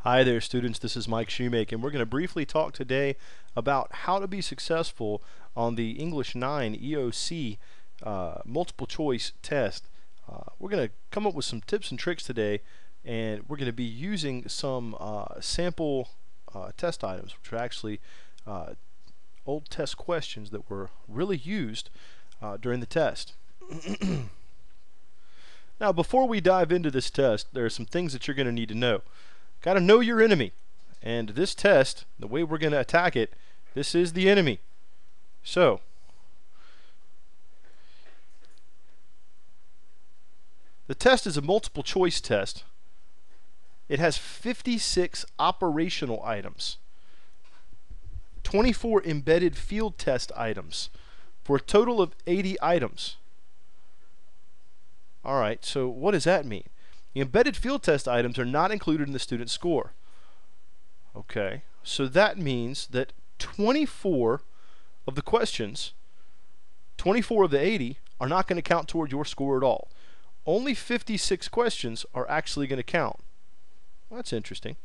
Hi there, students. This is Mike Shoemake, and we're going to briefly talk today about how to be successful on the English 9 EOC multiple choice test. We're going to come up with some tips and tricks today, and we're going to be using some sample test items, which are actually old test questions that were really used during the test. Now, before we dive into this test, there are some things that you're going to need to know. Got to know your enemy. And this test, the way we're going to attack it, this is the enemy. So, the test is a multiple choice test. It has 56 operational items, 24 embedded field test items, for a total of 80 items. Alright, so what does that mean? The embedded field test items are not included in the student score. Okay, so that means that 24 of the questions, 24 of the 80, are not going to count toward your score at all. Only 56 questions are actually going to count. Well, that's interesting.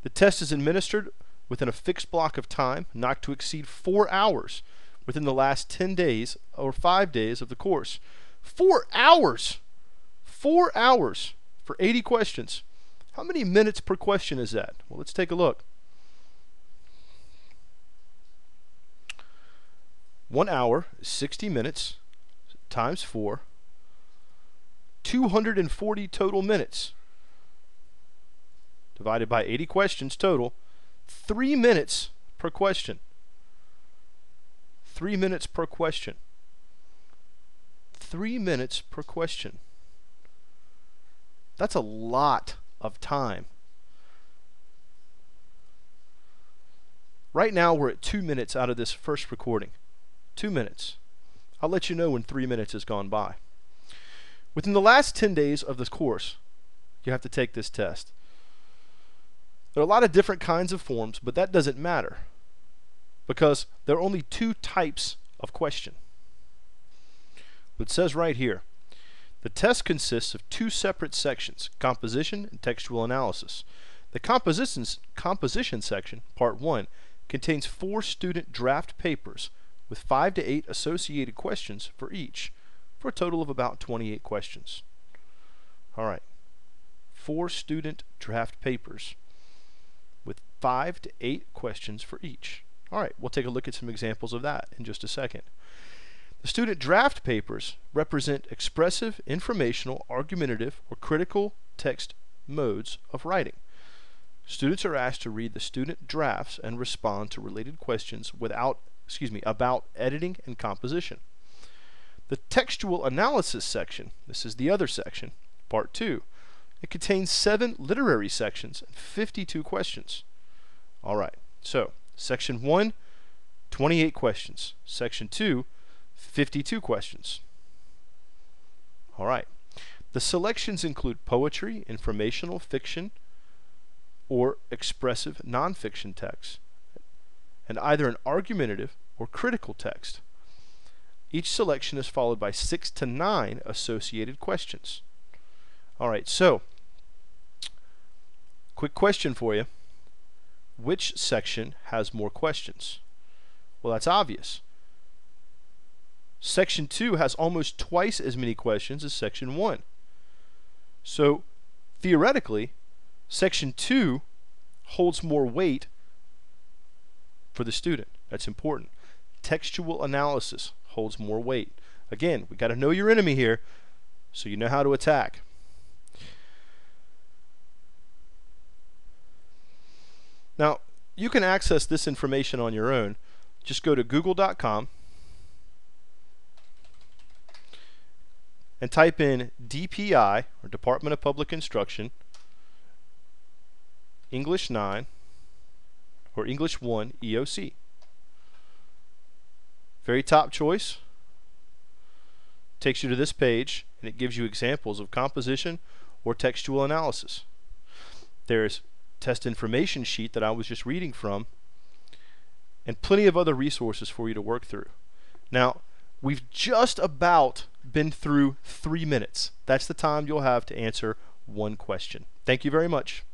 The test is administered within a fixed block of time, not to exceed 4 hours within the last 10 days or 5 days of the course. 4 hours! 4 hours for 80 questions. How many minutes per question is that? Well, let's take a look. 1 hour is 60 minutes times 4. 240 total minutes divided by 80 questions total. 3 minutes per question. 3 minutes per question. 3 minutes per question. That's a lot of time. Right now we're at 2 minutes out of this first recording. 2 minutes. I'll let you know when 3 minutes has gone by. Within the last 10 days of this course, you have to take this test. There are a lot of different kinds of forms, but that doesn't matter because there are only 2 types of question. It says right here, the test consists of 2 separate sections, composition and textual analysis. The composition section, part 1, contains 4 student draft papers with 5 to 8 associated questions for each, for a total of about 28 questions. Alright, 4 student draft papers with 5 to 8 questions for each. Alright, we'll take a look at some examples of that in just a second. The student draft papers represent expressive, informational, argumentative, or critical text modes of writing. Students are asked to read the student drafts and respond to related questions about editing and composition. The textual analysis section, this is the other section, part 2, it contains 7 literary sections and 52 questions. Alright, so section 1, 28 questions. Section 2, 52 questions. Alright. The selections include poetry, informational, fiction, or expressive nonfiction text, and either an argumentative or critical text. Each selection is followed by 6 to 9 associated questions. Alright, so, quick question for you. Which section has more questions? Well, that's obvious. Section 2 has almost twice as many questions as Section 1. So, theoretically, Section 2 holds more weight for the student. That's important. Textual analysis holds more weight. Again, we got to know your enemy here so you know how to attack. Now, you can access this information on your own. Just go to google.com and type in DPI, or Department of Public Instruction, English 9, or English 1 EOC. Very top choice. Takes you to this page, and it gives you examples of composition or textual analysis. There's test information sheet that I was just reading from, and plenty of other resources for you to work through. Now, we've just about been through 3 minutes. That's the time you'll have to answer one question. Thank you very much.